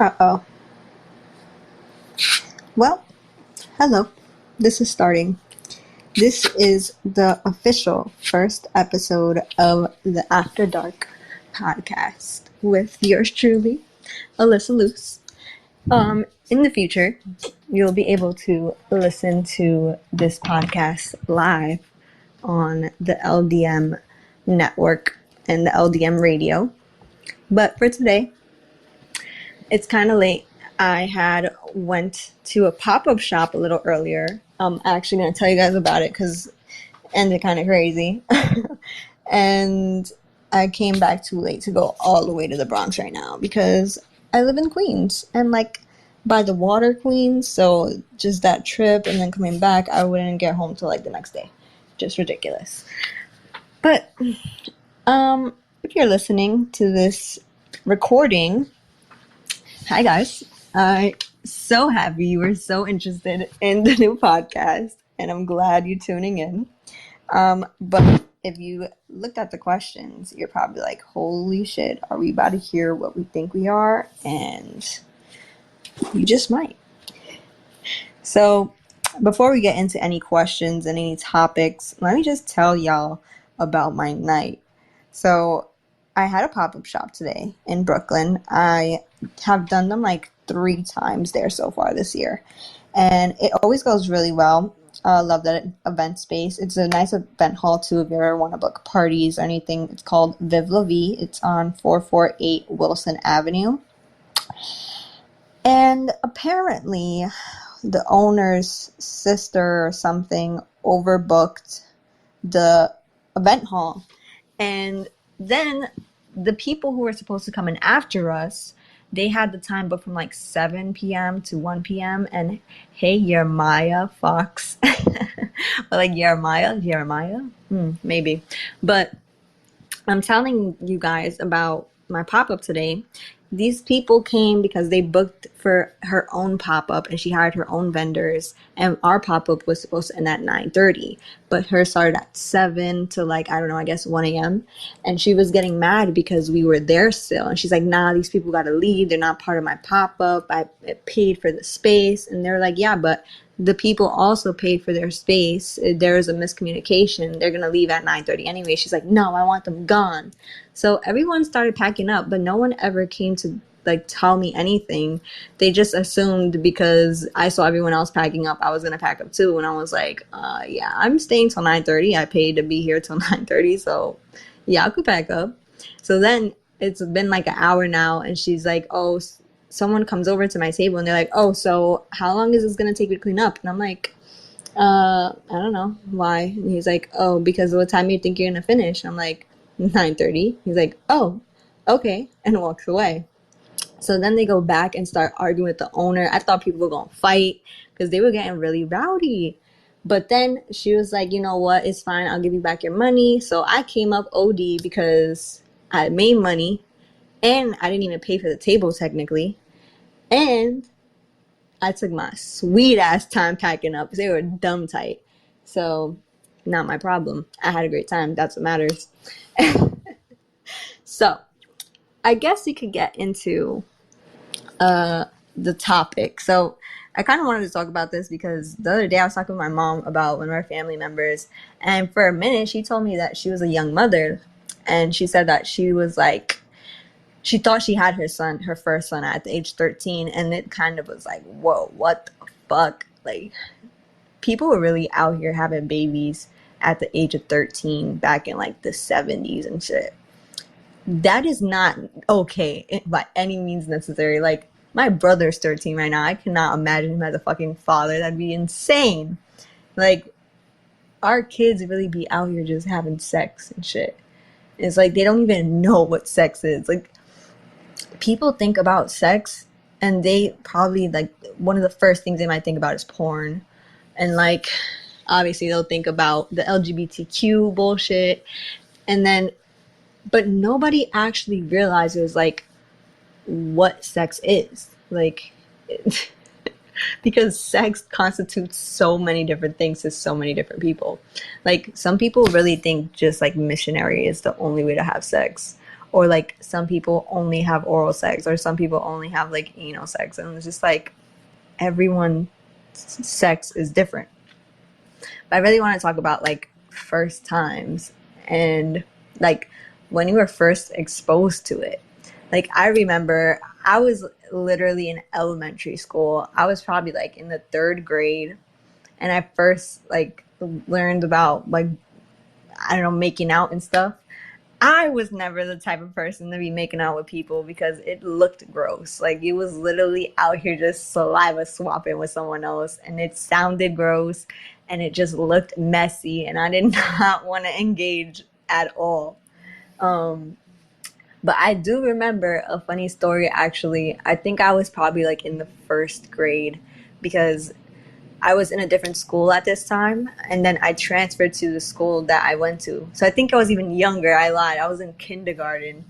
Uh-oh. Well, hello. This is starting. This is the official first episode of the After Dark podcast with yours truly, ALyssa Luz. In the future, you'll be able to listen to this podcast live on the LDM network and the LDM radio. But for today, it's kind of late. I had went to a pop-up shop a little earlier. I'm actually going to tell you guys about it because it ended kind of crazy. And I came back too late to go all the way to the Bronx right now because I live in Queens and like by the water, Queens. So just that trip and then coming back, I wouldn't get home till like the next day. Just ridiculous. But if you're listening to this recording, hi guys. I'm so happy you were so interested in the new podcast, and I'm glad you're tuning in. But if you looked at the questions, you're probably like, holy shit, are we about to hear what we think we are? And you just might. So before we get into any questions and any topics, let me just tell y'all about my night. So I had a pop-up shop today in Brooklyn. I have done them like 3 times there so far this year. And it always goes really well. I love that event space. It's a nice event hall too if you ever want to book parties or anything. It's called Vive La Vie. It's on 448 Wilson Avenue. And apparently the owner's sister or something overbooked the event hall. And then the people who were supposed to come in after us, they had the time booked from like 7 p.m. to 1 p.m. And hey, Jeremiah Fox. Or like Jeremiah? Maybe. But I'm telling you guys about my pop-up today. These people came because they booked for her own pop-up and she hired her own vendors, and our pop-up was supposed to end at 9:30, but hers started at 7 to like, I don't know, I guess 1 a.m. And she was getting mad because we were there still, and she's like, nah, these people gotta leave, they're not part of my pop-up, I paid for the space. And they're like, yeah, but the people also paid for their space. There is a miscommunication, they're gonna leave at 9:30 anyway. She's like, no, I want them gone. So everyone started packing up, but no one ever came to like tell me anything. They just assumed because I saw everyone else packing up, I was gonna pack up too. And I was like, yeah, I'm staying till 9:30. I paid to be here till 9:30, so yeah, I could pack up. So then it's been like an hour now, and she's like, oh, someone comes over to my table and they're like, oh, so how long is this gonna take you to clean up? And I'm like, I don't know. Why? And he's like, oh, because of what time you think you're gonna finish. And I'm like, 9:30. He's like, oh, okay, and walks away. So then they go back and start arguing with the owner. I thought people were gonna fight because they were getting really rowdy. But then she was like, you know what, it's fine, I'll give you back your money. So I came up OD because I made money and I didn't even pay for the table technically. And I took my sweet ass time packing up because they were dumb tight. So not my problem. I had a great time. That's what matters. So I guess we could get into the topic. So I kind of wanted to talk about this because the other day I was talking with my mom about one of our family members, and for a minute she told me that she was a young mother, and she said that she was like, she thought she had her first son at the age 13, and it kind of was like, whoa, what the fuck? Like, people were really out here having babies at the age of 13 back in like the 70s and shit. That is not okay by any means necessary. Like, my brother's 13 right now. I cannot imagine him as a fucking father. That'd be insane. Like, our kids really be out here just having sex and shit. It's like they don't even know what sex is. Like, people think about sex and they probably, like, one of the first things they might think about is porn. And like, obviously they'll think about the LGBTQ bullshit, and then, but nobody actually realizes like what sex is. Like, because sex constitutes so many different things to so many different people. Like, some people really think just like missionary is the only way to have sex, or like some people only have oral sex, or some people only have like anal sex, and it's just like everyone's sex is different. But I really want to talk about like first times and like when you were first exposed to it. Like I remember I was literally in elementary school. I was probably like in the 3rd grade, and I first like learned about like, I don't know, making out and stuff. I was never the type of person to be making out with people because it looked gross. Like it was literally out here just saliva swapping with someone else, and it sounded gross, and it just looked messy, and I did not want to engage at all. But I do remember a funny story actually. I think I was probably like in the 1st grade because I was in a different school at this time, and then I transferred to the school that I went to. So I think I was even younger. I lied. I was in kindergarten.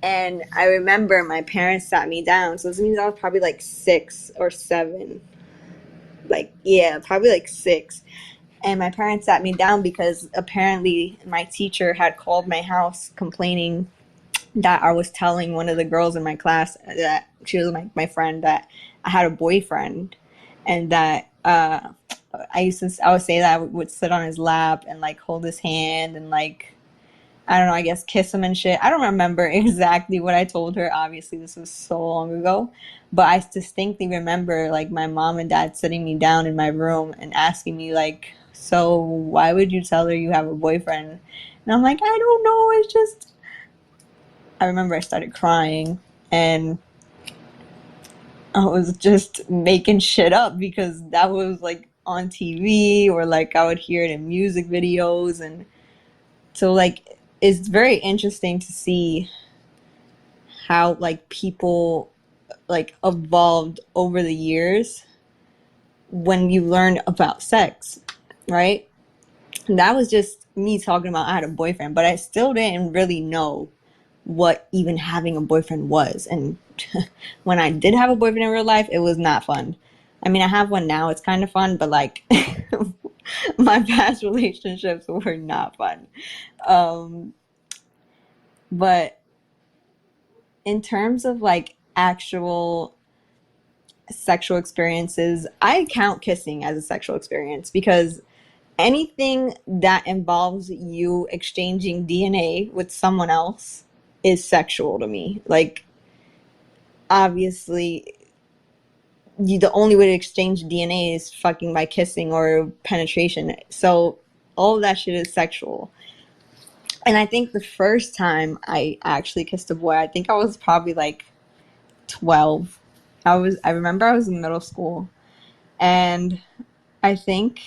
And I remember my parents sat me down. So this means I was probably like 6 or 7. Like, yeah, probably like 6. And my parents sat me down because apparently my teacher had called my house complaining that I was telling one of the girls in my class that she was my friend, that I had a boyfriend, and that I would say that I would sit on his lap and like hold his hand and like, I don't know, I guess kiss him and shit. I don't remember exactly what I told her. Obviously, this was so long ago, but I distinctly remember like my mom and dad sitting me down in my room and asking me like, so why would you tell her you have a boyfriend? And I'm like, I don't know. It's just, I remember I started crying, and I was just making shit up because that was like on TV, or like I would hear it in music videos. And so like it's very interesting to see how like people like evolved over the years when you learn about sex, right? And that was just me talking about I had a boyfriend, but I still didn't really know what even having a boyfriend was. And when I did have a boyfriend in real life, it was not fun. I mean, I have one now, it's kind of fun, but like my past relationships were not fun. But in terms of like actual sexual experiences, I count kissing as a sexual experience because anything that involves you exchanging DNA with someone else is sexual to me. Like, obviously, the only way to exchange DNA is fucking by kissing or penetration. So all of that shit is sexual. And I think the first time I actually kissed a boy, I think I was probably like 12. I remember I was in middle school, and I think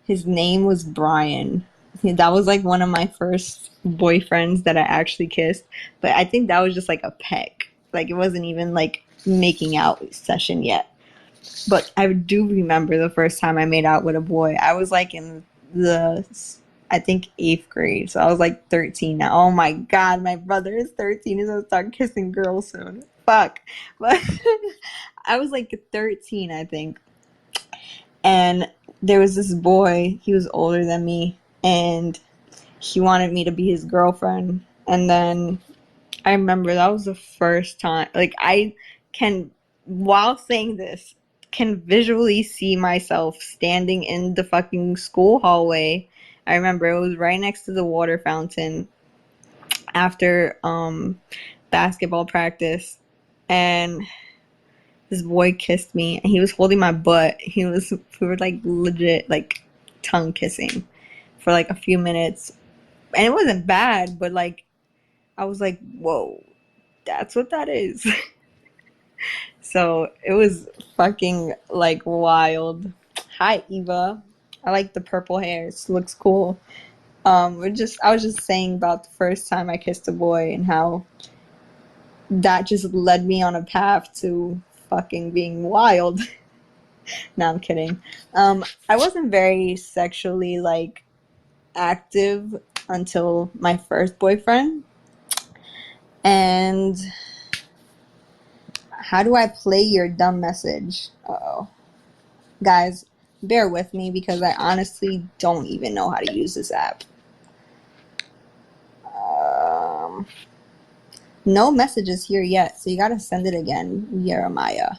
his name was Brian. That was like one of my first boyfriends that I actually kissed, but I think that was just like a peck. Like it wasn't even like making out session yet. But I do remember the first time I made out with a boy. I was like in the, I think 8th grade. So I was like 13 now. Oh my God, my brother is 13. He's gonna start kissing girls soon. Fuck. But I was like 13, I think. And there was this boy, he was older than me, and he wanted me to be his girlfriend. And then I remember that was the first time, like I can, while saying this, can visually see myself standing in the fucking school hallway. I remember it was right next to the water fountain after basketball practice, and this boy kissed me, and he was holding my butt. We were like legit like tongue kissing for like a few minutes, and it wasn't bad, but like I was like, whoa, that's what that is. So it was fucking like wild. Hi Eva, I like the purple hair. It looks cool. I was just saying about the first time I kissed a boy and how that just led me on a path to fucking being wild. No, I'm kidding. I wasn't very sexually like active until my first boyfriend. And how do I play your dumb message? Uh-oh. Guys, bear with me because I honestly don't even know how to use this app. No messages here yet, so you gotta send it again, Jeremiah.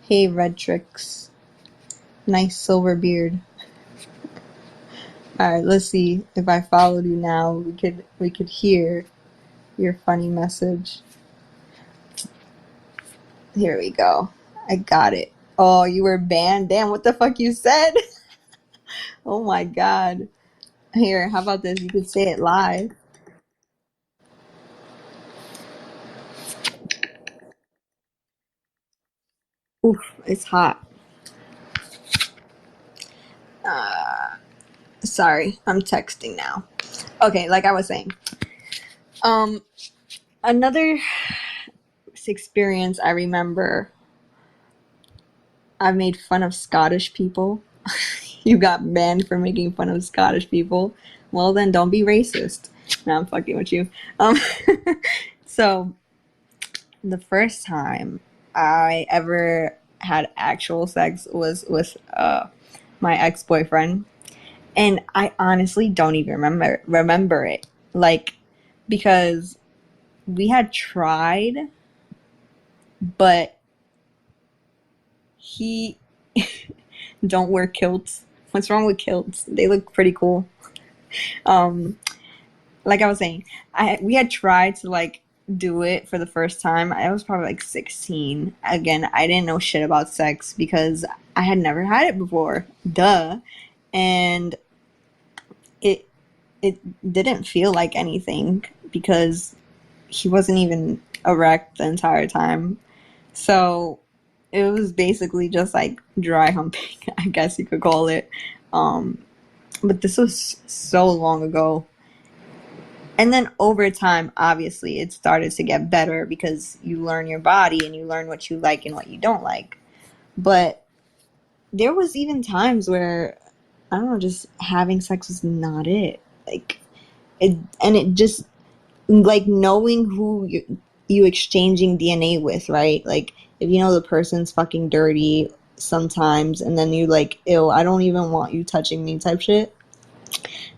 Hey, Red Tricks. Nice silver beard. Alright, let's see if I followed you now. We could hear your funny message. Here we go. I got it. Oh, you were banned? Damn, what the fuck you said? Oh my god. Here, how about this? You could say it live. Oof, it's hot. Sorry, I'm texting now. Okay, like I was saying. Another experience I remember, I made fun of Scottish people. You got banned for making fun of Scottish people. Well then, don't be racist. No, I'm fucking with you. Um, so the first time I ever had actual sex was with my ex-boyfriend, and I honestly don't even remember it, like, because we had tried, but he don't wear kilts. What's wrong with kilts? They look pretty cool. Um, like I was saying, we had tried to like do it for the first time. I was probably like 16. Again, I didn't know shit about sex because I had never had it before. Duh. And it it didn't feel like anything because he wasn't even erect the entire time. So it was basically just like dry humping, I guess you could call it. But this was so long ago. And then over time, obviously, it started to get better because you learn your body and you learn what you like and what you don't like. But there was even times where, I don't know, just having sex was not it. Like, it just, like, knowing who you exchanging DNA with, right? Like, if you know the person's fucking dirty sometimes and then you like, ew, I don't even want you touching me type shit,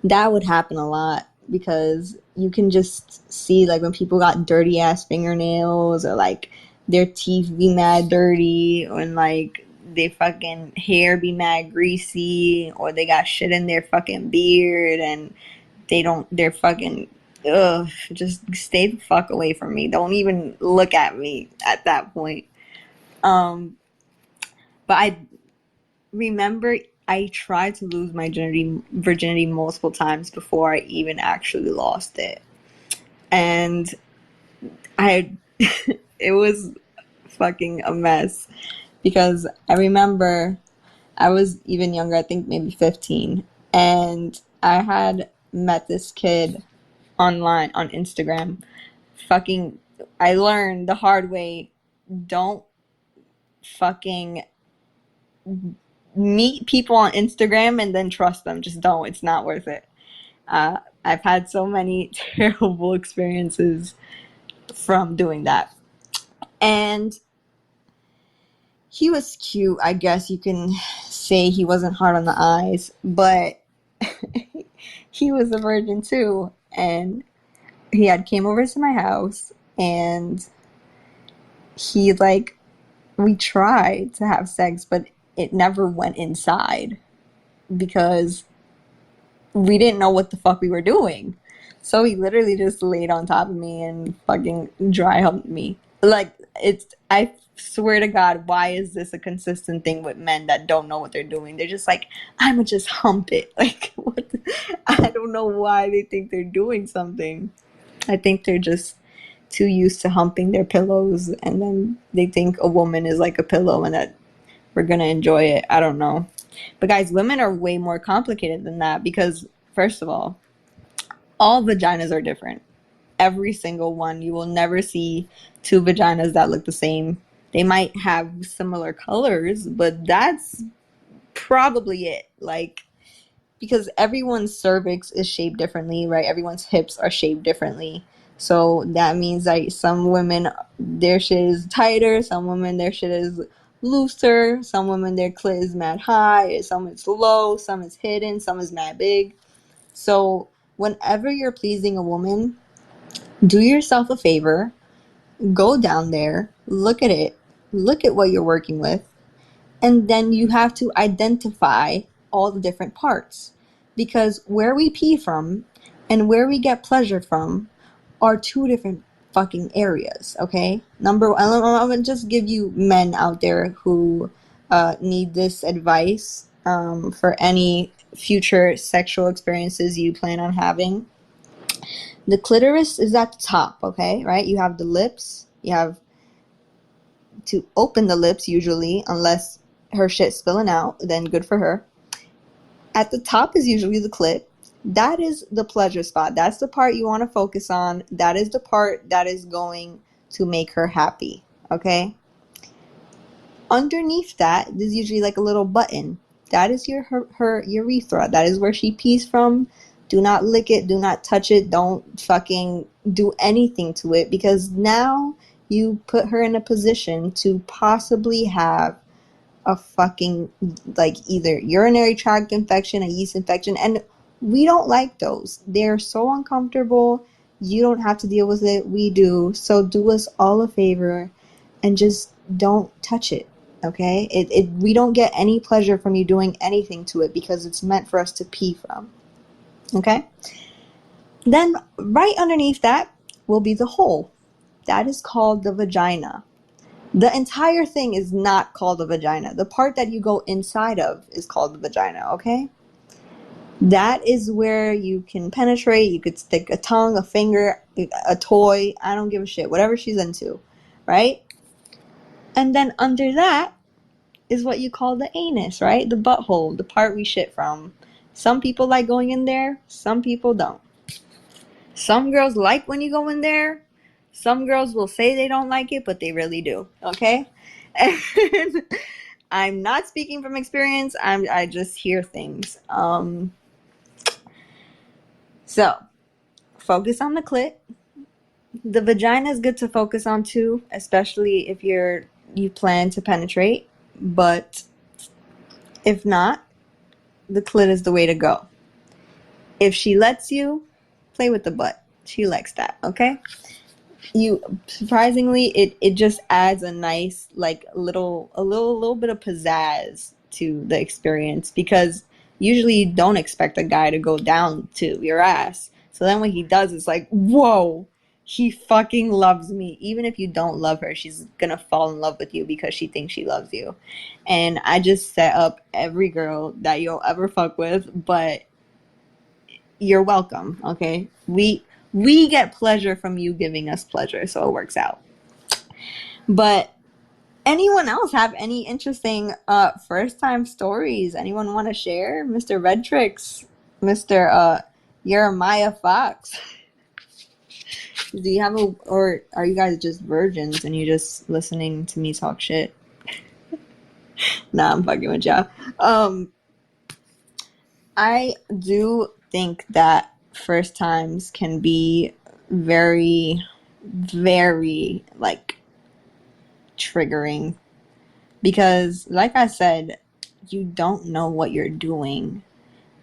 that would happen a lot because you can just see like when people got dirty ass fingernails or like their teeth be mad dirty and like they fucking hair be mad greasy or they got shit in their fucking beard and they're fucking, ugh, just stay the fuck away from me. Don't even look at me at that point. Um, but I remember I tried to lose my virginity multiple times before I even actually lost it. And I it was fucking a mess because I remember I was even younger, I think maybe 15, and I had met this kid online on Instagram. Fucking I learned the hard way, don't fucking meet people on Instagram and then trust them. Just don't. It's not worth it. I've had so many terrible experiences from doing that. And he was cute. I guess you can say he wasn't hard on the eyes, but he was a virgin too. And he had came over to my house and he like, we tried to have sex, but it never went inside because we didn't know what the fuck we were doing. So he literally just laid on top of me and fucking dry humped me. Like, I swear to God, why is this a consistent thing with men that don't know what they're doing? They're just like, I'ma just hump it. Like, what? I don't know why they think they're doing something. I think they're just too used to humping their pillows and then they think a woman is like a pillow and that we're gonna enjoy it. I don't know. But guys, women are way more complicated than that because, first of all vaginas are different. Every single one. You will never see two vaginas that look the same. They might have similar colors, but that's probably it. Like, because everyone's cervix is shaped differently, right? Everyone's hips are shaped differently. So that means like some women, their shit is tighter, some women, their shit is looser, some women, their clit is mad high, some is low, some is hidden, some is mad big. So whenever you're pleasing a woman, do yourself a favor Go down there, look at it, look at what you're working with, and then you have to identify all the different parts. Because where we pee from and where we get pleasure from are two different fucking areas, okay? Number one, I'm gonna just give you men out there who need this advice for any future sexual experiences you plan on having. The clitoris is at the top, okay, right? You have the lips, you have to open the lips usually, unless her shit's spilling out, then good for her. At the top is usually the clit. That is the pleasure spot. That's the part you want to focus on. That is the part that is going to make her happy, okay? Underneath that, there's usually like a little button. That is her urethra. That is where she pees from. Do not lick it. Do not touch it. Don't fucking do anything to it, because now you put her in a position to possibly have a fucking, like, either urinary tract infection, a yeast infection, and we don't like those. They're so uncomfortable. You don't have to deal with it. We do. So do us all a favor and just don't touch it, okay? We don't get any pleasure from you doing anything to it, because it's meant for us to pee from, okay? Then right underneath that will be the hole. That is called the vagina. The entire thing is not called the vagina. The part that you go inside of is called the vagina, okay? That is where you can penetrate. You could stick a tongue, a finger, a toy. I don't give a shit. Whatever she's into, right? And then under that is what you call the anus, right? The butthole, the part we shit from. Some people like going in there. Some people don't. Some girls like when you go in there. Some girls will say they don't like it, but they really do, okay? And I'm not speaking from experience. I just hear things. So, focus on the clit. The vagina is good to focus on too, especially if you plan to penetrate. But if not, the clit is the way to go. If she lets you, play with the butt. She likes that, okay? Surprisingly, it just adds a nice, like, a little bit of pizzazz to the experience, because usually you don't expect a guy to go down to your ass. So then when he does, it's like, whoa, he fucking loves me. Even if you don't love her, she's gonna fall in love with you because she thinks she loves you. And I just set up every girl that you'll ever fuck with, but you're welcome, okay? We get pleasure from you giving us pleasure, so it works out. But anyone else have any interesting first time stories? Anyone want to share? Mr. Redtrix, Mr. Jeremiah Fox. Do you have or are you guys just virgins and you're just listening to me talk shit? Nah, I'm fucking with y'all. I do think that first times can be very, very, like, triggering, because, like I said, you don't know what you're doing,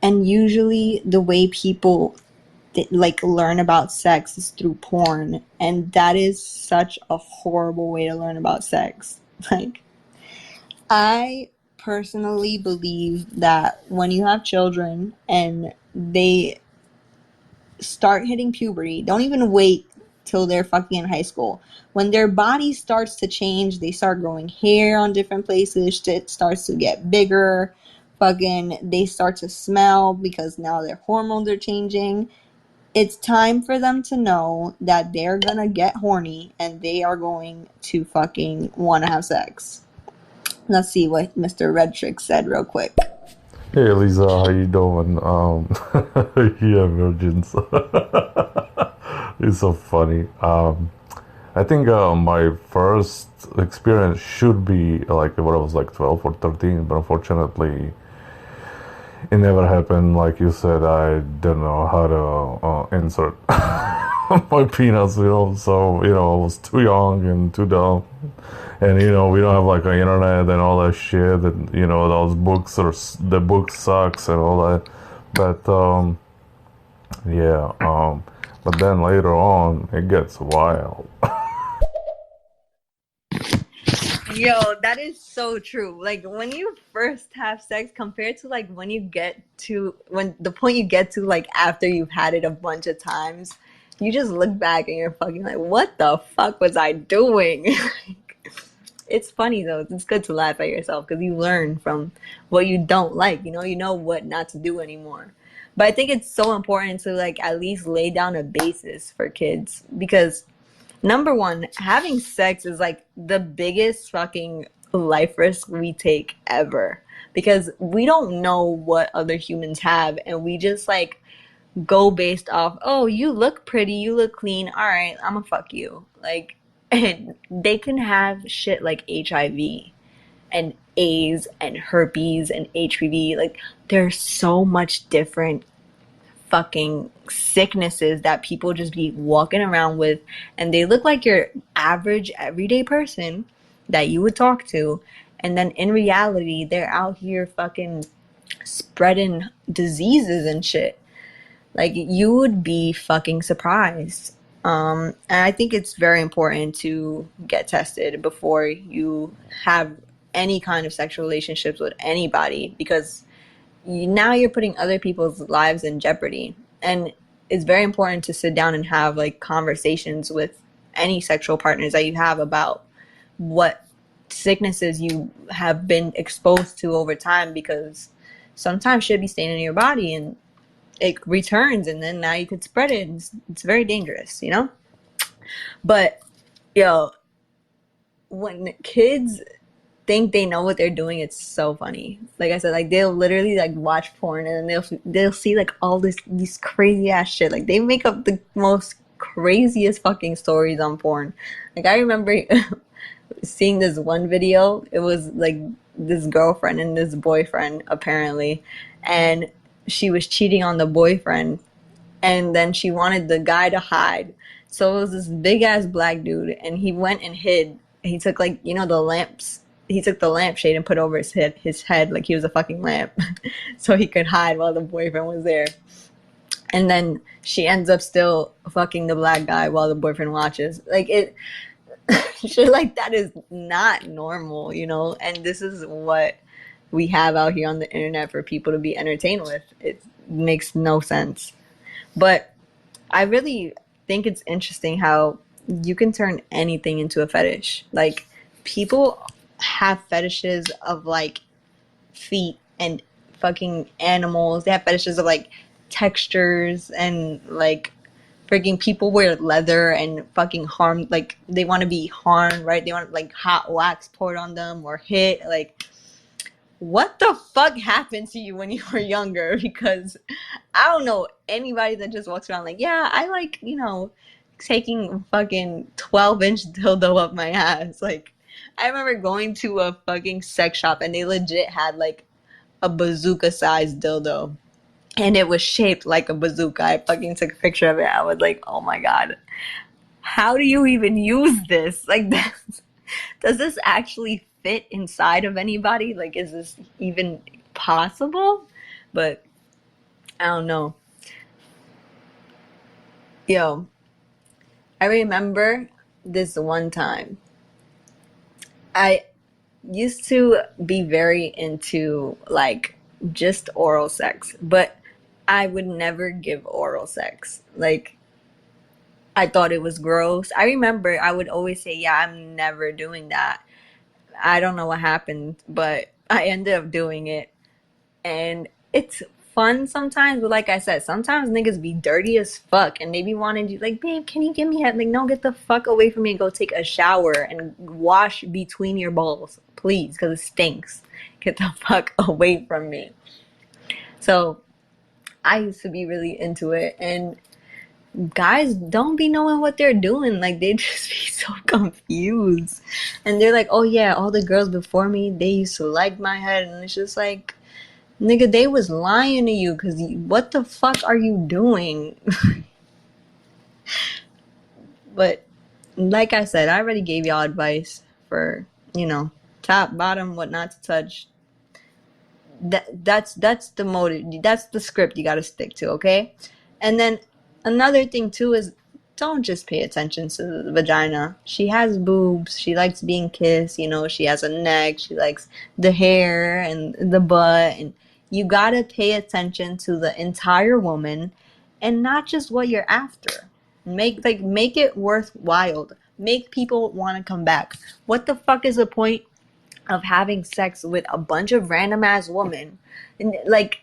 and usually the way people like learn about sex is through porn, and that is such a horrible way to learn about sex. Like, I personally believe that when you have children and they start hitting puberty, don't even wait till they're fucking in high school. When their body starts to change, they start growing hair on different places, shit starts to get bigger, fucking they start to smell because now their hormones are changing. It's time for them to know that they're gonna get horny and they are going to fucking want to have sex. Let's see what Mr. Redtrick said real quick. Hey Lisa, how you doing? Yeah, virgins. It's so funny. I think my first experience should be like when I was like 12 or 13, but unfortunately it never happened. Like you said, I didn't know how to insert my penis, so, I was too young and too dumb. And, we don't have like an internet and all that shit, and, those books the book sucks and all that. But, yeah, but then later on, it gets wild. Yo, that is so true. Like when you first have sex compared to like when you get to when the point you get to like after you've had it a bunch of times, you just look back and you're fucking like, what the fuck was I doing? It's funny though. It's good to laugh at yourself because you learn from what you don't like. You know what not to do anymore. But I think it's so important to like at least lay down a basis for kids because number one, having sex is like the biggest fucking life risk we take ever because we don't know what other humans have and we just like go based off, oh, you look pretty, you look clean, all right, I'm gonna fuck you. Like, and they can have shit like HIV and AIDS and herpes and HPV. Like, there's so much different fucking sicknesses that people just be walking around with, and they look like your average everyday person that you would talk to. And then in reality, they're out here fucking spreading diseases and shit. Like you would be fucking surprised. And I think it's very important to get tested before you have any kind of sexual relationships with anybody because now you're putting other people's lives in jeopardy. And it's very important to sit down and have like conversations with any sexual partners that you have about what sicknesses you have been exposed to over time because sometimes shit be staying in your body and it returns and then now you could spread it. It's very dangerous, you know? But, yo, when kids think they know what they're doing, it's so funny. Like I said, like they'll literally like watch porn and then they'll see like all these crazy ass shit. Like they make up the most craziest fucking stories on porn. Like I remember seeing this one video. It was like this girlfriend and this boyfriend apparently, and she was cheating on the boyfriend, and then she wanted the guy to hide. So it was this big ass black dude, and he went and hid. He took like the lamps. He took the lampshade and put over his head like he was a fucking lamp, so he could hide while the boyfriend was there. And then she ends up still fucking the black guy while the boyfriend watches. Like it, shit like that is not normal, And this is what we have out here on the internet for people to be entertained with. It makes no sense. But I really think it's interesting how you can turn anything into a fetish. Like people have fetishes of like feet and fucking animals. They have fetishes of like textures and like freaking people wear leather and fucking harm, like they want to be harmed, right? They want like hot wax poured on them or hit. Like what the fuck happened to you when you were younger? Because I don't know anybody that just walks around like, yeah, I like, taking fucking 12-inch dildo up my ass. Like, I remember going to a fucking sex shop and they legit had like a bazooka sized dildo. And it was shaped like a bazooka. I fucking took a picture of it. I was like, oh my God, how do you even use this? Like, does this actually fit inside of anybody? Like, is this even possible? But I don't know. Yo, I remember this one time. I used to be very into like just oral sex, but I would never give oral sex. Like, I thought it was gross. I remember I would always say, yeah, I'm never doing that. I don't know what happened, but I ended up doing it. And it's fun sometimes, but like I said, sometimes niggas be dirty as fuck and they be wanting you like, babe, can you give me head? Like, no, get the fuck away from me and go take a shower and wash between your balls, please, because it stinks. Get the fuck away from me. So I used to be really into it, and guys don't be knowing what they're doing. Like they just be so confused, and they're like, oh yeah, all the girls before me, they used to like my head, and it's just like, nigga, they was lying to you because what the fuck are you doing? But like I said, I already gave y'all advice for top, bottom, what not to touch. That's the motive. That's the script you got to stick to, okay? And then another thing too is don't just pay attention to the vagina. She has boobs. She likes being kissed. You know, she has a neck. She likes the hair and the butt. And you gotta pay attention to the entire woman and not just what you're after. Make it worthwhile. Make people want to come back. What the fuck is the point of having sex with a bunch of random ass women? And like,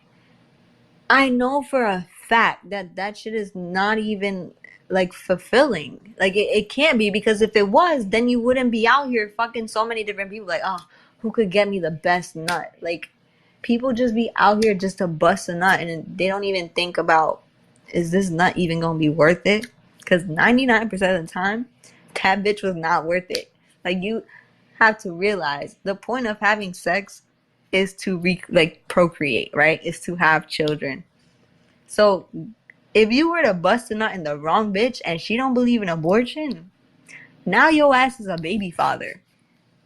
I know for a fact that that shit is not even like fulfilling. Like it can't be, because if it was, then you wouldn't be out here fucking so many different people. Like, oh, who could get me the best nut? Like, people just be out here just to bust a nut, and they don't even think about, is this nut even gonna be worth it? Because 99% of the time, that bitch was not worth it. Like, you have to realize the point of having sex is to procreate, right? Is to have children. So if you were to bust a nut in the wrong bitch and she don't believe in abortion, now your ass is a baby father,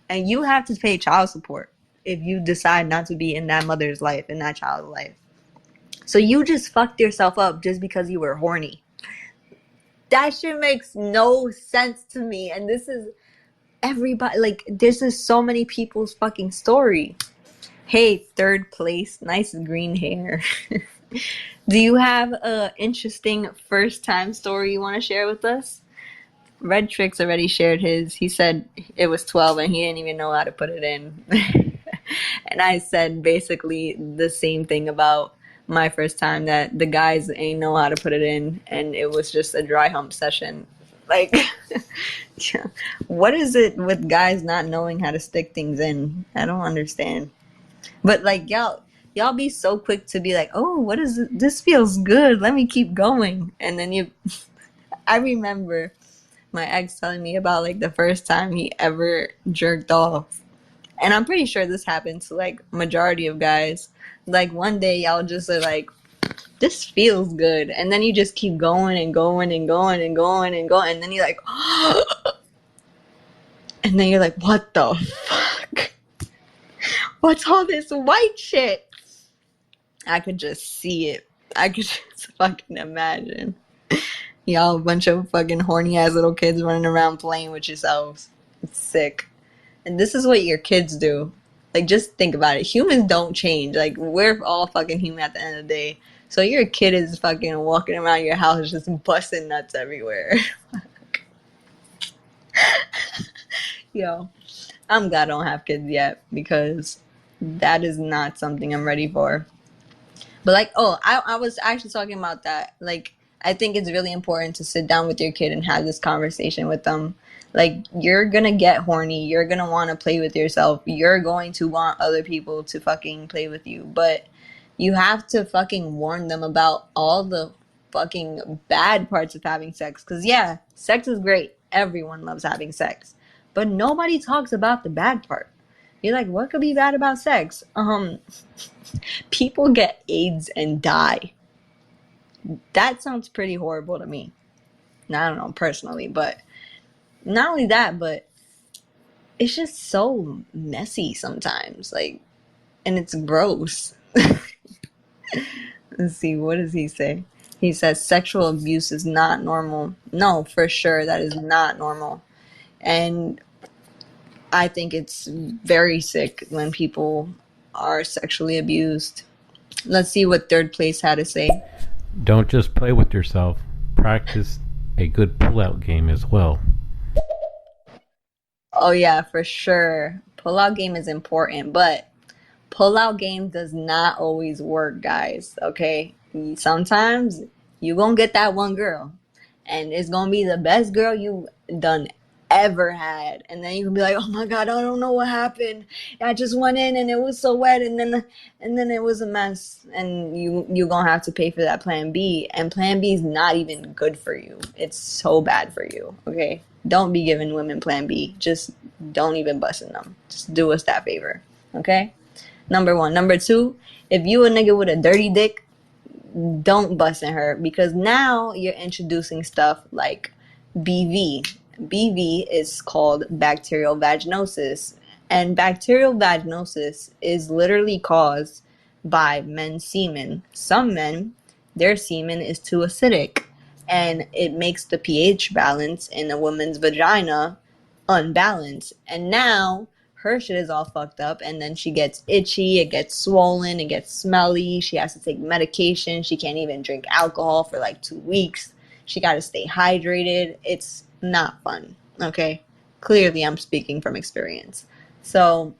and you have to pay child support if you decide not to be in that mother's life, in that child's life. So you just fucked yourself up just because you were horny. That shit makes no sense to me. And this is everybody, like, this is so many people's fucking story. Hey, third place, nice green hair. Do you have a interesting first time story you want to share with us? Red Tricks already shared his. He said it was 12 and he didn't even know how to put it in. And I said basically the same thing about my first time, that the guys ain't know how to put it in, and it was just a dry hump session. Like, what is it with guys not knowing how to stick things in? I don't understand. But like, y'all be so quick to be like, oh, what is it? This feels good, let me keep going. And then I remember my ex telling me about like the first time he ever jerked off. And I'm pretty sure this happened to like majority of guys. Like, one day y'all just are like, this feels good, and then you just keep going and going and going and going and going, and then you're like, and then you're like, what the fuck? What's all this white shit? I could just see it. I could just fucking imagine. Y'all a bunch of fucking horny ass little kids running around playing with yourselves. It's sick. And this is what your kids do. Like, just think about it. Humans don't change. Like, we're all fucking human at the end of the day. So your kid is fucking walking around your house just busting nuts everywhere. Yo, I'm glad I don't have kids yet, because that is not something I'm ready for. But like, oh, I was actually talking about that. Like, I think it's really important to sit down with your kid and have this conversation with them. Like, you're gonna get horny. You're gonna want to play with yourself. You're going to want other people to fucking play with you. But you have to fucking warn them about all the fucking bad parts of having sex. Because, yeah, sex is great. Everyone loves having sex. But nobody talks about the bad part. You're like, what could be bad about sex? People get AIDS and die. That sounds pretty horrible to me. Now, I don't know personally, but not only that, but it's just so messy sometimes. Like, and it's gross. Let's see, what does he say? He says sexual abuse is not normal. No, for sure, that is not normal. And I think it's very sick when people are sexually abused. Let's see what third place had to say. Don't just play with yourself. Practice a good pull-out game as well. Oh yeah, for sure. Pull-out game is important, but pull-out game does not always work, guys. Okay? Sometimes you gonna get that one girl, and it's gonna be the best girl you done ever had, and then you can be like, oh my god, I don't know what happened. I just went in and it was so wet, and then it was a mess, and you gonna have to pay for that plan B, and plan B is not even good for you. It's so bad for you. Okay, don't be giving women plan B. Just don't even bust in them. Just do us that favor. Okay, number one. Number two, if you a nigga with a dirty dick, don't bust in her, because now you're introducing stuff like BV. BV is called bacterial vaginosis, and bacterial vaginosis is literally caused by men's semen. Some men, their semen is too acidic, and it makes the pH balance in a woman's vagina unbalanced. And now her shit is all fucked up, and then she gets itchy, it gets swollen, it gets smelly, she has to take medication, she can't even drink alcohol for like 2 weeks, she got to stay hydrated. It's not fun, okay? Clearly I'm speaking from experience. So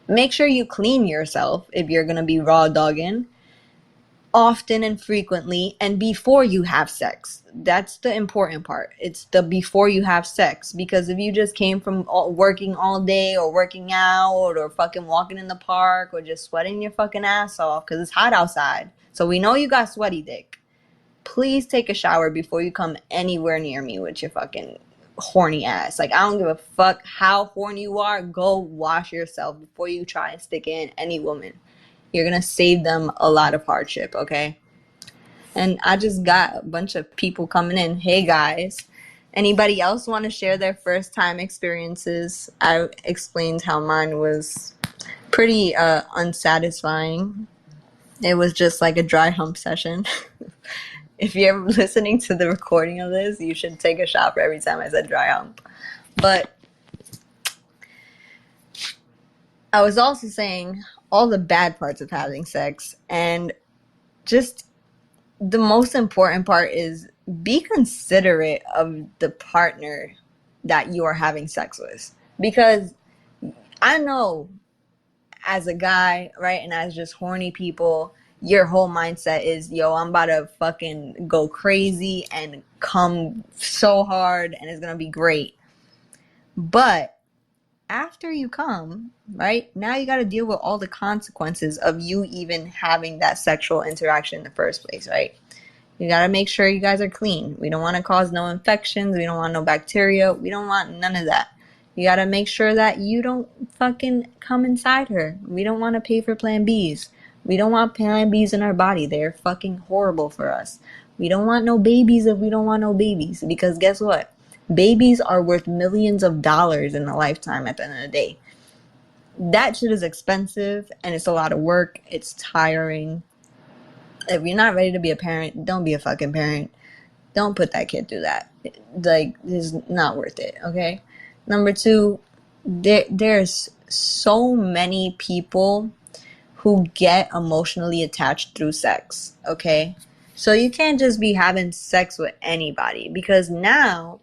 make sure you clean yourself if you're gonna be raw dogging often and frequently, and before you have sex. That's the important part. It's the before you have sex, because if you just came from working all day or working out or fucking walking in the park or just sweating your fucking ass off because it's hot outside, so we know you got sweaty dick, please take a shower before you come anywhere near me with your fucking horny ass. Like, I don't give a fuck how horny you are, go wash yourself before you try and stick in any woman. You're gonna save them a lot of hardship, okay? And I just got a bunch of people coming in. Hey guys, anybody else want to share their first time experiences? I explained how mine was pretty unsatisfying. It was just like a dry hump session. If you're listening to the recording of this, you should take a shot for every time I said dry hump. But I was also saying all the bad parts of having sex, and just the most important part is be considerate of the partner that you are having sex with. Because I know as a guy, right, and as just horny people, your whole mindset is, yo, I'm about to fucking go crazy and come so hard and it's gonna be great. But after you come, right, now you got to deal with all the consequences of you even having that sexual interaction in the first place, right? You got to make sure you guys are clean. We don't want to cause no infections. We don't want no bacteria. We don't want none of that. You got to make sure that you don't fucking come inside her. We don't want to pay for Plan Bs. We don't want Plan Bs in our body. They're fucking horrible for us. We don't want no babies if we don't want no babies. Because guess what? Babies are worth millions of dollars in a lifetime at the end of the day. That shit is expensive and it's a lot of work. It's tiring. If you're not ready to be a parent, don't be a fucking parent. Don't put that kid through that. Like, it's not worth it, okay? Number two, there's so many people who get emotionally attached through sex, okay? So you can't just be having sex with anybody, because now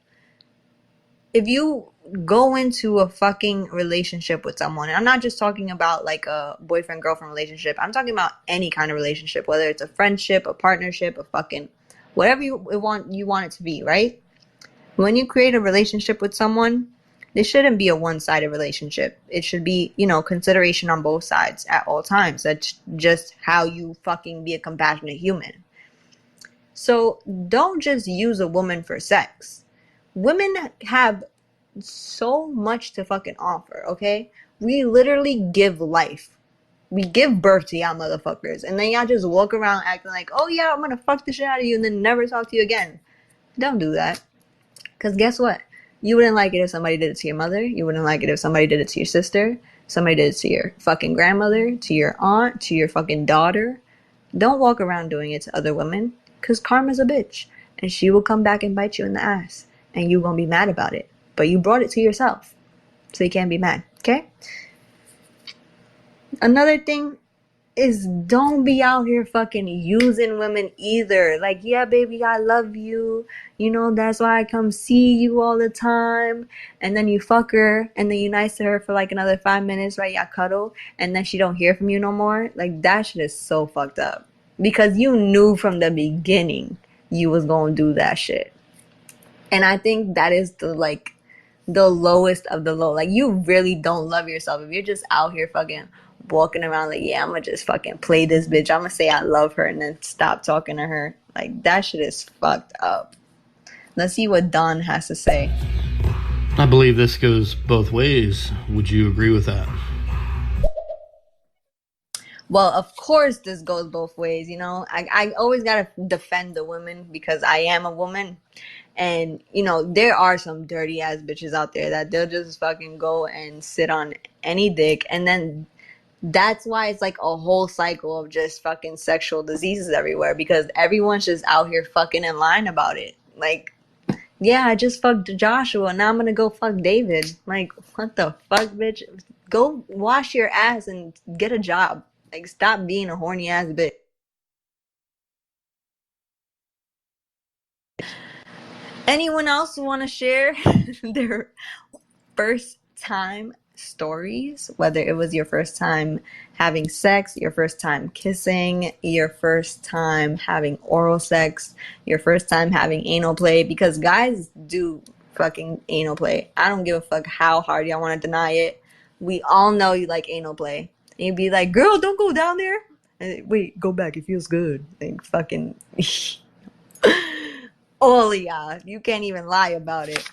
if you go into a fucking relationship with someone, and I'm not just talking about like a boyfriend-girlfriend relationship, I'm talking about any kind of relationship, whether it's a friendship, a partnership, a fucking whatever you want it to be, right? When you create a relationship with someone, this shouldn't be a one-sided relationship. It should be, consideration on both sides at all times. That's just how you fucking be a compassionate human. So don't just use a woman for sex. Women have so much to fucking offer, okay? We literally give life. We give birth to y'all motherfuckers. And then y'all just walk around acting like, oh yeah, I'm gonna fuck the shit out of you and then never talk to you again. Don't do that. Because guess what? You wouldn't like it if somebody did it to your mother. You wouldn't like it if somebody did it to your sister. Somebody did it to your fucking grandmother, to your aunt, to your fucking daughter. Don't walk around doing it to other women. Because karma's a bitch. And she will come back and bite you in the ass. And you won't be mad about it. But you brought it to yourself. So you can't be mad. Okay? Another thing is, don't be out here fucking using women either. Like, yeah, baby, I love you. That's why I come see you all the time. And then you fuck her, and then you nice to her for like another 5 minutes, right? Y'all cuddle, and then she don't hear from you no more. Like, that shit is so fucked up. Because you knew from the beginning you was gonna do that shit. And I think that is the lowest of the low. Like, you really don't love yourself if you're just out here fucking walking around like, yeah, I'm gonna just fucking play this bitch, I'm gonna say I love her and then stop talking to her. Like, that shit is fucked up. Let's see what Don has to say. I believe this goes both ways. Would you agree with that? Well, of course this goes both ways, I always gotta defend the women because I am a woman. And, there are some dirty ass bitches out there that they'll just fucking go and sit on any dick and then that's why it's like a whole cycle of just fucking sexual diseases everywhere, because everyone's just out here fucking and lying about it. Like, yeah, I just fucked Joshua, now I'm gonna go fuck David. Like, what the fuck, bitch? Go wash your ass and get a job. Like, stop being a horny ass bitch. Anyone else want to share their first time stories? Whether it was your first time having sex, your first time kissing, your first time having oral sex, your first time having anal play, because guys do fucking anal play. I don't give a fuck how hard y'all want to deny it. We all know you like anal play. And you'd be like, girl, don't go down there. And, wait, go back. It feels good. Like, fucking. All of y'all, you can't even lie about it.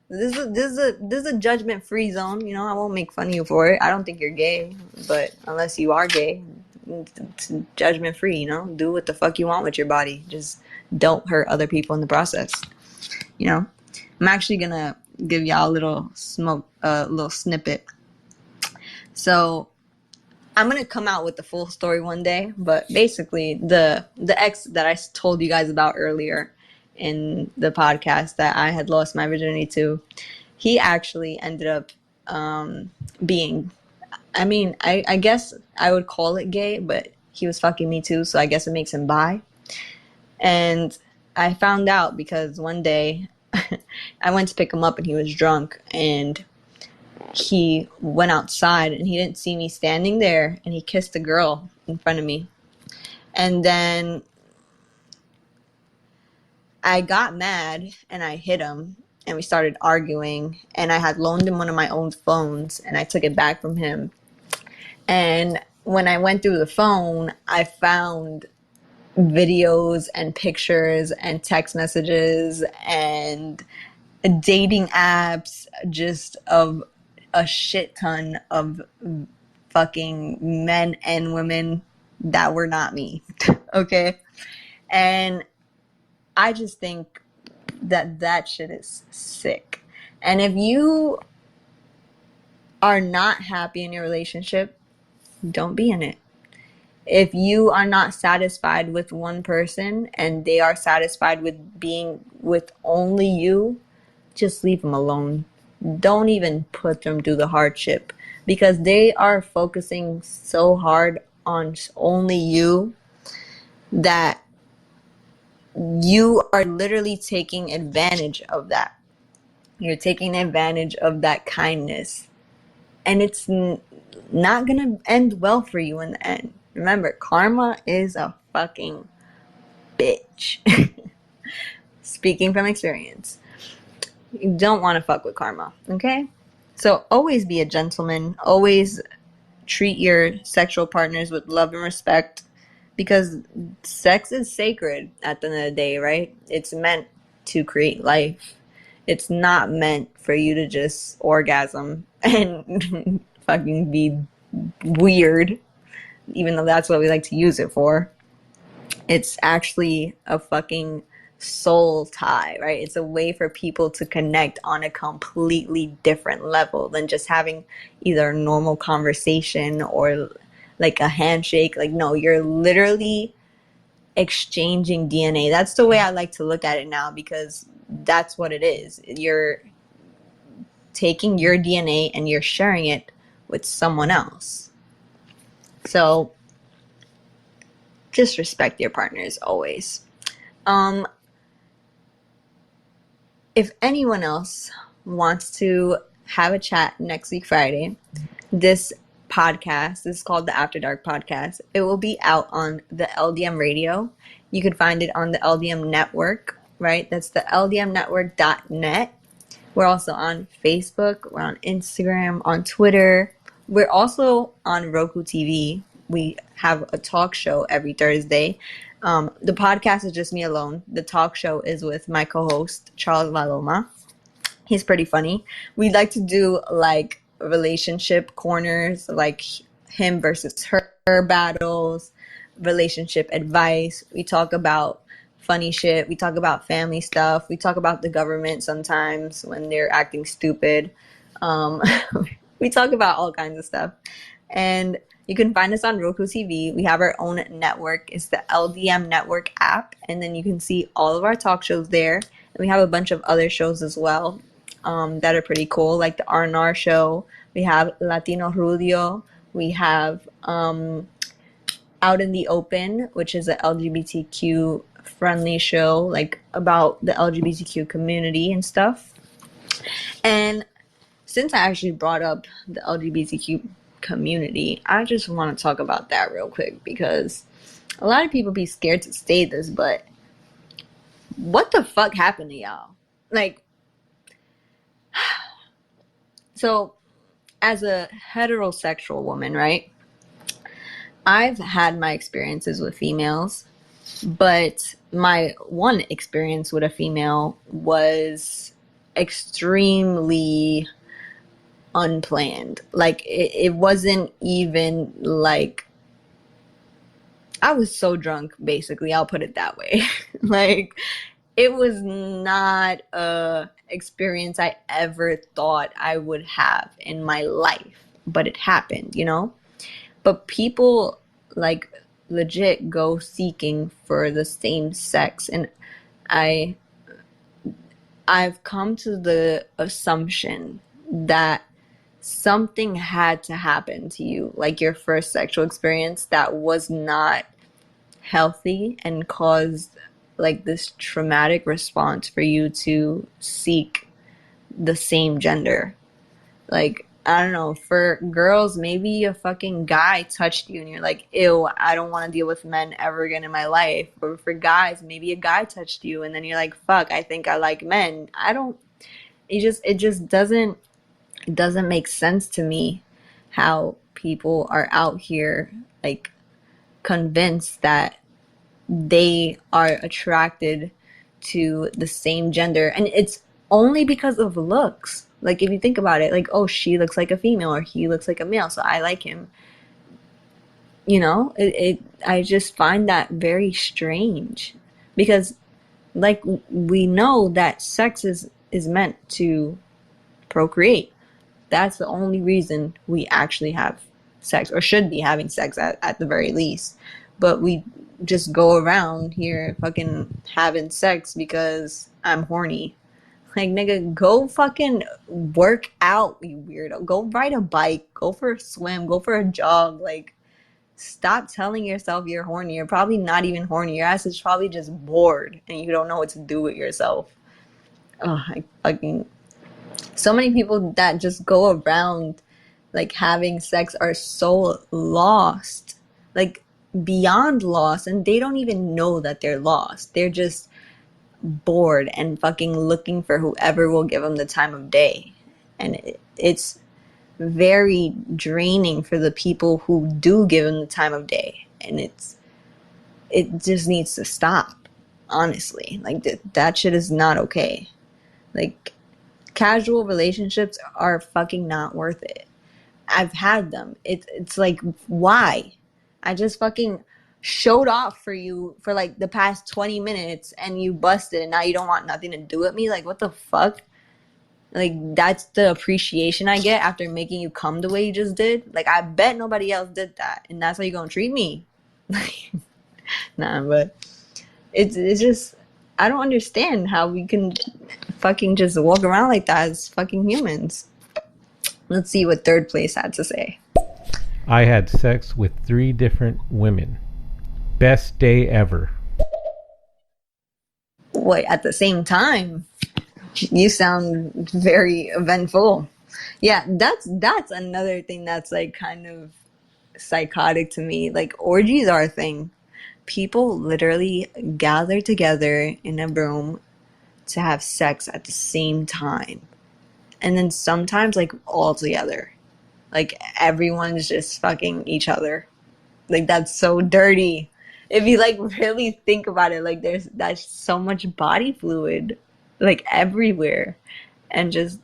This is a judgment free zone. You know, I won't make fun of you for it. I don't think you're gay, but unless you are gay, it's judgment free. You know, do what the fuck you want with your body. Just don't hurt other people in the process. You know, I'm actually gonna give y'all a little little snippet. So I'm gonna come out with the full story one day, but basically the ex that I told you guys about earlier in the podcast that I had lost my virginity to, he actually ended up being, I mean, I guess I would call it gay, but he was fucking me too, so I guess it makes him bi. And I found out because one day I went to pick him up and he was drunk, and he went outside and he didn't see me standing there, and he kissed a girl in front of me. And then I got mad and I hit him and we started arguing, and I had loaned him one of my own phones and I took it back from him. And when I went through the phone, I found videos and pictures and text messages and dating apps just of a shit ton of fucking men and women that were not me. Okay? And I just think that shit is sick. And if you are not happy in your relationship, don't be in it. If you are not satisfied with one person and they are satisfied with being with only you, just leave them alone. Don't even put them through the hardship, because they are focusing so hard on only you that you are literally taking advantage of that. You're taking advantage of that kindness. And it's not going to end well for you in the end. Remember, karma is a fucking bitch. Speaking from experience. You don't want to fuck with karma, okay? So always be a gentleman. Always treat your sexual partners with love and respect, because sex is sacred at the end of the day, right? It's meant to create life. It's not meant for you to just orgasm and fucking be weird, even though that's what we like to use it for. It's actually a fucking soul tie, right? It's a way for people to connect on a completely different level than just having either a normal conversation or like a handshake. Like, no, you're literally exchanging DNA. That's the way I like to look at it now, because that's what it is. You're taking your DNA and you're sharing it with someone else. So just respect your partners always. If anyone else wants to have a chat next week Friday, this podcast is called the After Dark Podcast. It will be out on the LDM radio. You can find it on the LDM network, right? That's the ldmnetwork.net. We're also on Facebook. We're on Instagram, on Twitter. We're also on Roku TV. We have a talk show every Thursday. The podcast is just me alone. The talk show is with my co-host, Charles Laloma. He's pretty funny. We'd like to do like relationship corners, like him versus her battles, relationship advice. We talk about funny shit. We talk about family stuff. We talk about the government sometimes when they're acting stupid. We talk about all kinds of stuff. And You can find us on Roku TV. We have our own network. It's the LDM Network app. And then you can see all of our talk shows there. And we have a bunch of other shows as well that are pretty cool, like the R&R show. We have Latino Rudio. We have Out in the Open, which is a LGBTQ friendly show, like about the LGBTQ community and stuff. And since I actually brought up the LGBTQ community, I just want to talk about that real quick, because a lot of people be scared to say this, but what the fuck happened to y'all? Like, so as a heterosexual woman, right? I've had my experiences with females, but my one experience with a female was extremely unplanned. Like, it wasn't even like, I was so drunk, basically, I'll put it that way. Like, it was not a experience I ever thought I would have in my life, but it happened, you know? But people, like, legit go seeking for the same sex, and I've come to the assumption that something had to happen to you, like your first sexual experience, that was not healthy and caused like this traumatic response for you to seek the same gender. Like, I don't know, for girls, maybe a fucking guy touched you and you're like, ew, I don't want to deal with men ever again in my life. Or for guys, maybe a guy touched you and then you're like, fuck, I think I like men. It just doesn't make sense to me how people are out here like convinced that they are attracted to the same gender, and it's only because of looks. Like, if you think about it, like, oh, she looks like a female or he looks like a male, so I like him. You know, I just find that very strange, because like, we know that sex is meant to procreate. That's the only reason we actually have sex, or should be having sex at the very least. But we just go around here fucking having sex because I'm horny. Like, nigga, go fucking work out, you weirdo. Go ride a bike, go for a swim, go for a jog. Like, stop telling yourself you're horny. You're probably not even horny. Your ass is probably just bored and you don't know what to do with yourself. Oh, I fucking... So many people that just go around like having sex are so lost, like beyond lost, and they don't even know that they're lost. They're just bored and fucking looking for whoever will give them the time of day. And it's very draining for the people who do give them the time of day. And it just needs to stop, honestly. Like, that shit is not okay. Like, casual relationships are fucking not worth it. I've had them. It's like, why? I just fucking showed off for you for like the past 20 minutes and you busted and now you don't want nothing to do with me? Like, what the fuck? Like, that's the appreciation I get after making you come the way you just did? Like, I bet nobody else did that, and that's how you gonna treat me? Nah, but it's just, I don't understand how we can fucking just walk around like that as fucking humans. Let's see what third place had to say. I had sex with 3 different women. Best day ever. What, at the same time? You sound very eventful. Yeah, that's another thing that's like kind of psychotic to me. Like, orgies are a thing. People literally gather together in a room to have sex at the same time. And then sometimes, like, all together. Like, everyone's just fucking each other. Like, that's so dirty. If you, like, really think about it, like, that's so much body fluid, like, everywhere. And just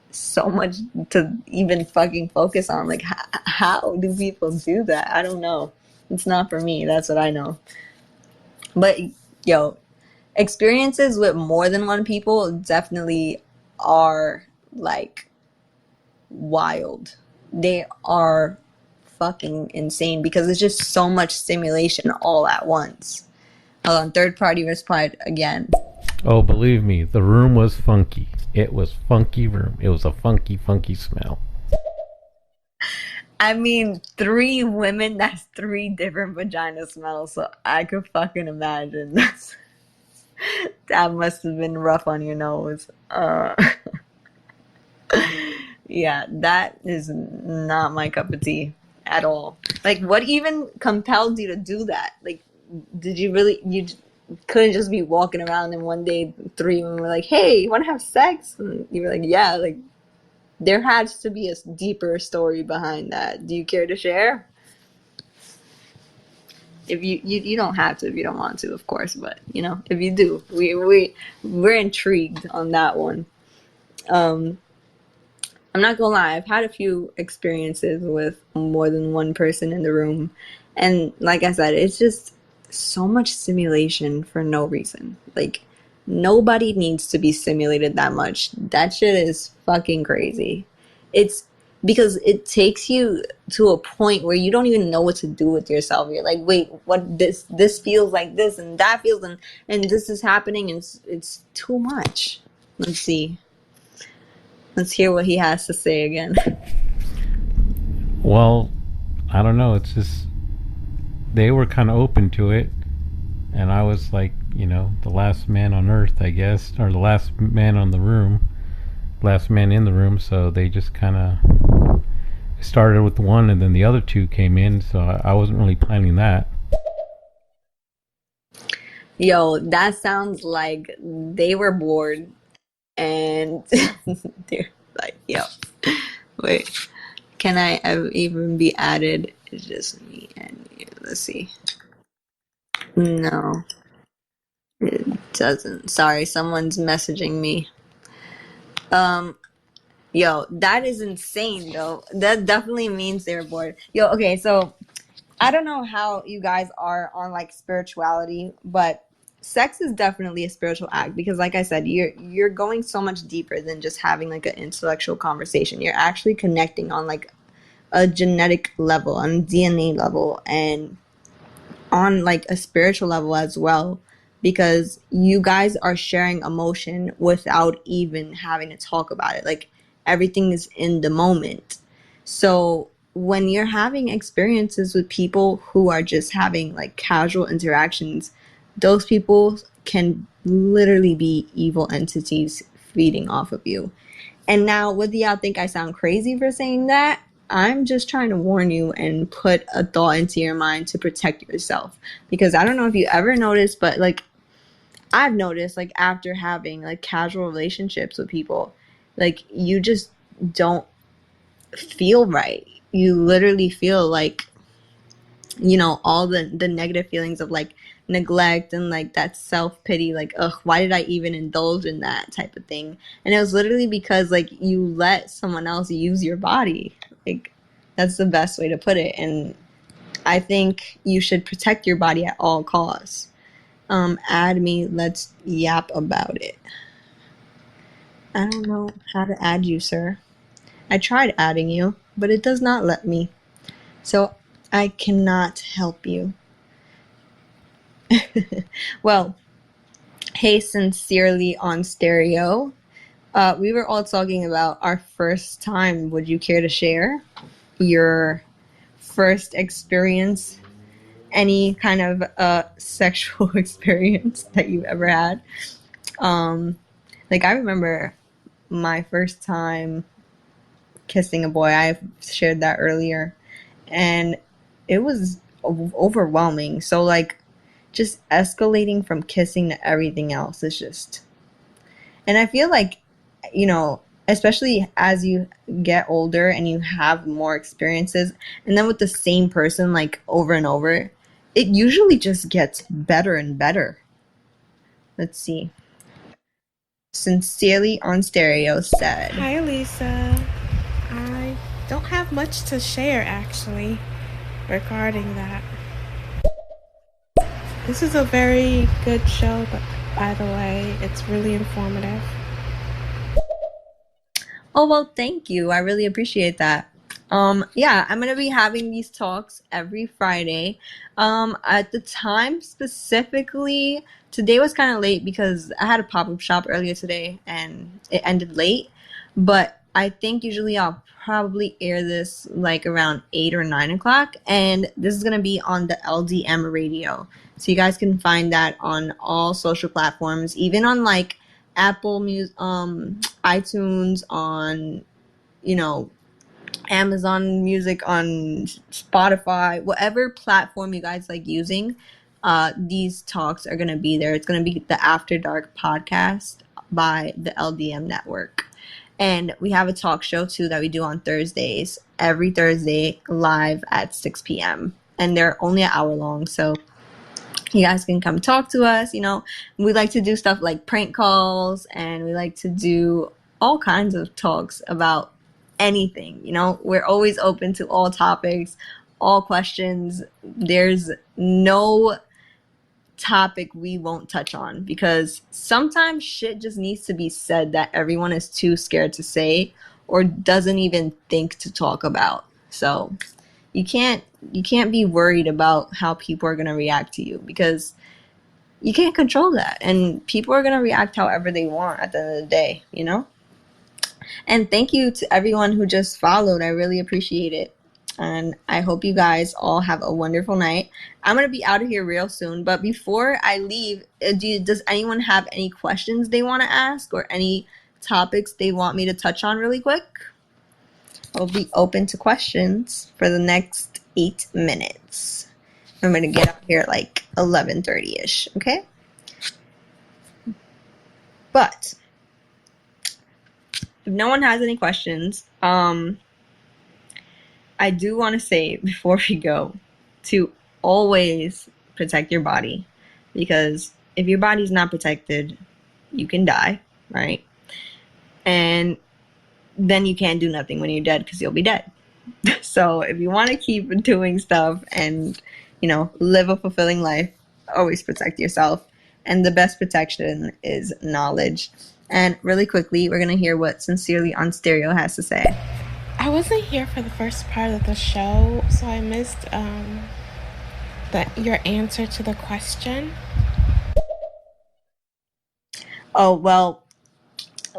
so much to even fucking focus on. Like, how do people do that? I don't know. It's not for me. That's what I know. But, yo, experiences with more than one people definitely are like wild. They are fucking insane because it's just so much stimulation all at once. Hold on, third party replied again. Oh, believe me, the room was funky. It was funky room. It was a funky, funky smell. I mean, 3 women, that's 3 different vagina smells, so I could fucking imagine. That must have been rough on your nose. Yeah, that is not my cup of tea at all. Like, what even compelled you to do that? Like, did you really, couldn't just be walking around and one day 3 women were like, hey, you want to have sex? And you were like, yeah, like, there has to be a deeper story behind that. Do you care to share? If you don't have to if you don't want to, of course, but you know, if you do, we're intrigued on that one. I'm not gonna lie, I've had a few experiences with more than one person in the room, and like I said, it's just so much stimulation for no reason. Like, nobody needs to be stimulated that much. That shit is fucking crazy. It's because it takes you to a point where you don't even know what to do with yourself. You're like, wait, what? This feels like this, and that feels, and this is happening, and it's too much. Let's see. Let's hear what he has to say again. Well, I don't know. It's just they were kind of open to it, and I was like, you know, the last man on earth, I guess, or the last man in the room. So they just kind of started with one, and then the other 2 came in. So I wasn't really planning that. Yo, that sounds like they were bored and they're like, yo, wait, can I even be added? It's just me and you. Let's see. No, it doesn't. Sorry, someone's messaging me. Yo, that is insane though. That definitely means they were bored. Yo, okay, so I don't know how you guys are on like spirituality, but sex is definitely a spiritual act because like I said, you're going so much deeper than just having like an intellectual conversation. You're actually connecting on like a genetic level, on a DNA level, and on like a spiritual level as well, because you guys are sharing emotion without even having to talk about it. Like, everything is in the moment. So when you're having experiences with people who are just having like casual interactions, those people can literally be evil entities feeding off of you. And now, whether y'all think I sound crazy for saying that, I'm just trying to warn you and put a thought into your mind to protect yourself. Because I don't know if you ever noticed, but like, I've noticed, like, after having like casual relationships with people, like, you just don't feel right. You literally feel like, you know, all the negative feelings of like neglect and like that self-pity, like, ugh, why did I even indulge in that type of thing? And it was literally because like you let someone else use your body. Like, that's the best way to put it. And I think you should protect your body at all costs. Add me, let's yap about it. I don't know how to add you, sir. I tried adding you, but it does not let me. So I cannot help you. Well, hey, sincerely on stereo. We were all talking about our first time. Would you care to share your first experience? Any kind of sexual experience that you've ever had? Like, I remember my first time kissing a boy. I shared that earlier, and it was overwhelming. So like, just escalating from kissing to everything else is just, and I feel like, you know, especially as you get older and you have more experiences, and then with the same person like over and over, it usually just gets better and better. Let's see. Sincerely on stereo said, Hi, ALyssa. I don't have much to share actually regarding that. This is a very good show, but by the way, it's really informative. oh, well, thank you. I really appreciate that. Yeah, I'm gonna be having these talks every Friday. At the time specifically, today was kind of late because I had a pop-up shop earlier today and it ended late. But I think usually I'll probably air this like around 8 or 9 o'clock, and this is gonna be on the LDM radio. So you guys can find that on all social platforms, even on like Apple Music, iTunes, on you know Amazon Music, on Spotify, whatever platform you guys like using. These talks are going to be there. It's going to be the After Dark podcast by the LDM network. And we have a talk show too that we do on Thursdays, every Thursday live at 6 p.m. And they're only an hour long. So you guys can come talk to us. We like to do stuff like prank calls, and we like to do all kinds of talks about anything. We're always open to all topics, all questions. There's no topic we won't touch on, because sometimes shit just needs to be said that everyone is too scared to say or doesn't even think to talk about. So you can't be worried about how people are going to react to you, because you can't control that, and people are going to react however they want at the end of the day. And thank you to everyone who just followed. I really appreciate it. And I hope you guys all have a wonderful night. I'm going to be out of here real soon. But before I leave, does anyone have any questions they want to ask, or any topics they want me to touch on really quick? I'll be open to questions for the next 8 minutes. I'm going to get up here at like 11:30-ish, okay? But if no one has any questions, I do want to say before we go to always protect your body, because if your body's not protected, you can die, right? And then you can't do nothing when you're dead, because you'll be dead. So if you want to keep doing stuff and, live a fulfilling life, always protect yourself. And the best protection is knowledge. And really quickly, we're going to hear what Sincerely on Stereo has to say. I wasn't here for the first part of the show, so I missed your answer to the question. Oh,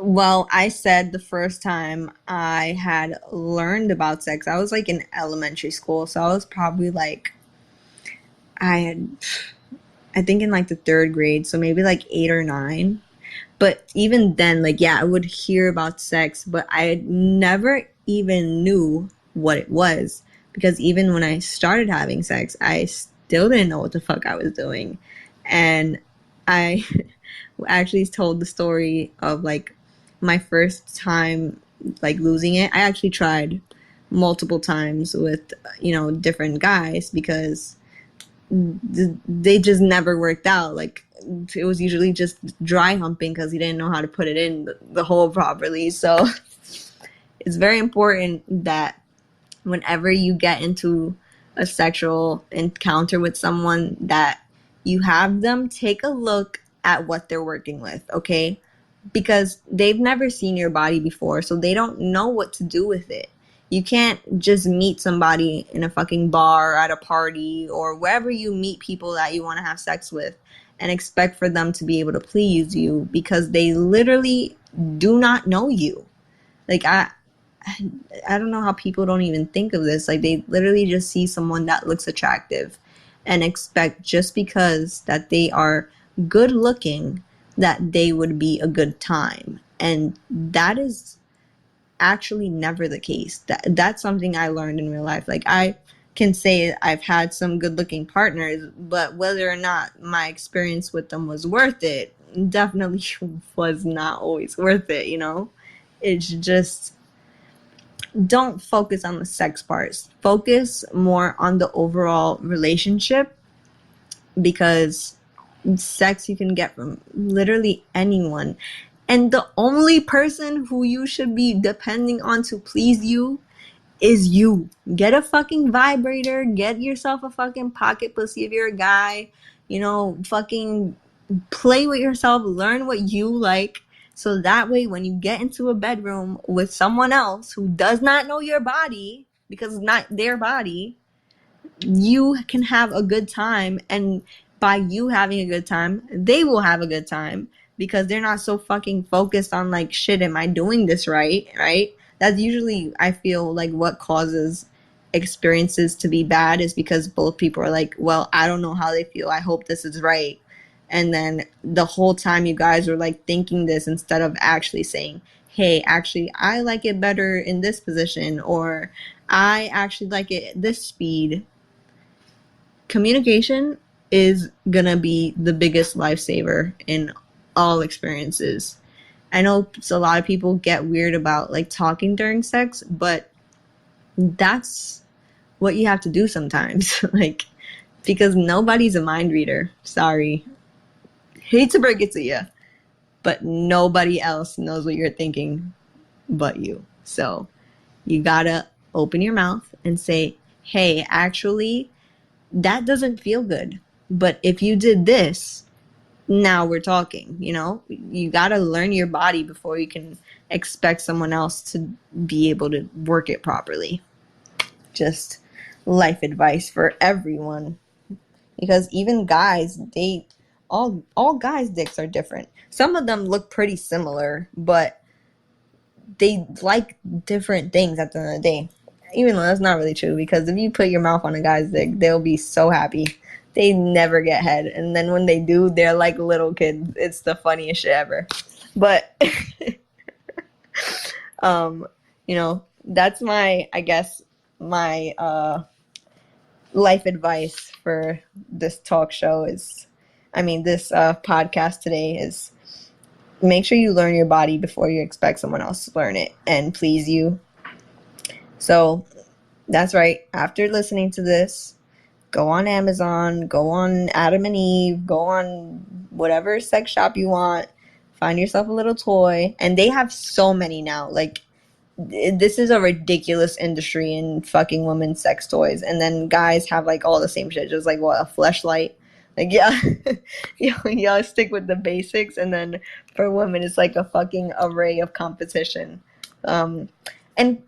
well, I said the first time I had learned about sex, I was like in elementary school. So I was probably like, I think in like the 3rd grade. So maybe like 8 or 9. But even then, like, yeah, I would hear about sex, but I never even knew what it was. Because even when I started having sex, I still didn't know what the fuck I was doing. And I actually told the story of like my first time like losing it. I actually tried multiple times with different guys, because they just never worked out. Like, it was usually just dry humping because he didn't know how to put it in the hole properly. So it's very important that whenever you get into a sexual encounter with someone, that you have them take a look at what they're working with, okay? Because they've never seen your body before, so they don't know what to do with it. You can't just meet somebody in a fucking bar, at a party, or wherever you meet people that you want to have sex with, and expect for them to be able to please you, because they literally do not know you. Like, I don't know how people don't even think of this. Like, they literally just see someone that looks attractive and expect, just because that they are good looking, that they would be a good time. And that is actually never the case. That's something I learned in real life. Like, I can say I've had some good looking partners, but whether or not my experience with them was worth it, definitely was not always worth it. It's just, don't focus on the sex parts. Focus more on the overall relationship, because sex you can get from literally anyone. And the only person who you should be depending on to please you is you. Get a fucking vibrator. Get yourself a fucking pocket pussy if you're a guy. Fucking play with yourself. Learn what you like. So that way, when you get into a bedroom with someone else who does not know your body, because it's not their body, you can have a good time, and by you having a good time, they will have a good time because they're not so fucking focused on like, shit, am I doing this right? That's usually, I feel like, what causes experiences to be bad, is because both people are like, well, I don't know how they feel, I hope this is right. And then the whole time you guys are like thinking this instead of actually saying, hey, actually, I like it better in this position, or I actually like it this speed. Communication is gonna be the biggest lifesaver in all experiences. I know a lot of people get weird about like talking during sex, but that's what you have to do sometimes. Like, because nobody's a mind reader. Sorry. Hate to break it to you, but nobody else knows what you're thinking but you. So you gotta open your mouth and say, hey, actually, that doesn't feel good. But if you did this, now we're talking, you know? You got to learn your body before you can expect someone else to be able to work it properly. Just life advice for everyone. Because even guys, all guys' dicks are different. Some of them look pretty similar, but they like different things at the end of the day. Even though that's not really true, because if you put your mouth on a guy's dick, they'll be so happy. They never get head, and then when they do, they're like little kids. It's the funniest shit ever. But you know, that's my, I guess, my life advice for this talk show is, I mean, this podcast today is, make sure you learn your body before you expect someone else to learn it and please you. So that's right. After listening to this, go on Amazon, go on Adam and Eve, go on whatever sex shop you want, find yourself a little toy. And they have so many now. Like, this is a ridiculous industry in fucking women's sex toys. And then guys have like all the same shit, just like what, a fleshlight. Like, yeah, y'all stick with the basics, and then for women, it's like a fucking array of competition. And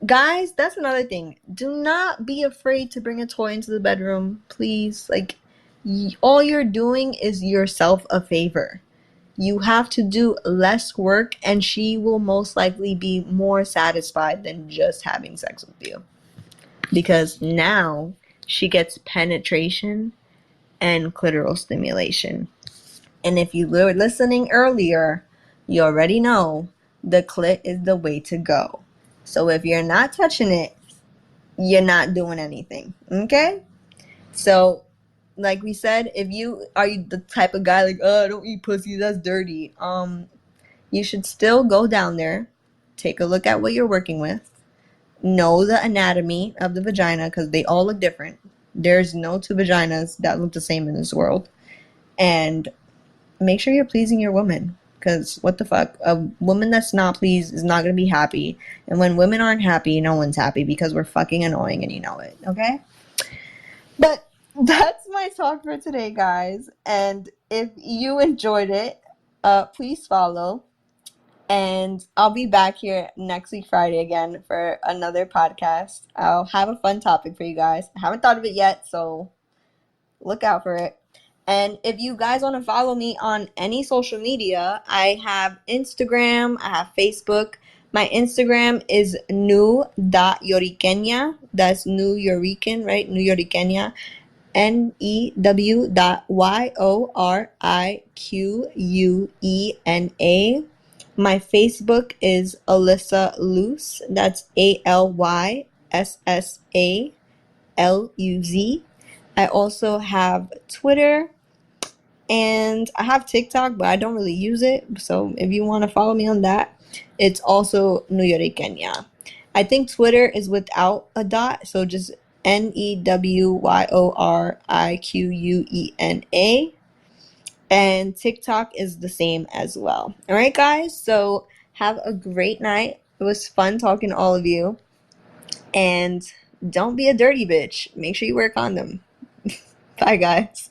guys, that's another thing. Do not be afraid to bring a toy into the bedroom, please. Like, all you're doing is yourself a favor. You have to do less work, and she will most likely be more satisfied than just having sex with you. Because now she gets penetration and clitoral stimulation. And if you were listening earlier, you already know the clit is the way to go. So if you're not touching it, you're not doing anything. Okay? So, like we said, if you are the type of guy like, oh, I don't eat pussy, that's dirty. You should still go down there, take a look at what you're working with, know the anatomy of the vagina, because they all look different. There's no two vaginas that look the same in this world. And make sure you're pleasing your woman. Because what the fuck? A woman that's not pleased is not going to be happy. And when women aren't happy, no one's happy, because we're fucking annoying and you know it. Okay? But that's my talk for today, guys. And if you enjoyed it, please follow. And I'll be back here next week, Friday, again for another podcast. I'll have a fun topic for you guys. I haven't thought of it yet, so look out for it. And if you guys want to follow me on any social media, I have Instagram, I have Facebook. My Instagram is new.yoriqueña. That's New Yorican, right? New Yoriqueña. NEW.YORIQUENA. My Facebook is ALyssa Luz. That's ALYSSALUZ. I also have Twitter, and I have TikTok, but I don't really use it. So if you want to follow me on that, it's also New Yoriqueña. I think Twitter is without a dot, so just NEWYORIQUENA. And TikTok is the same as well. All right, guys? So have a great night. It was fun talking to all of you. And don't be a dirty bitch. Make sure you wear a condom. Bye, guys.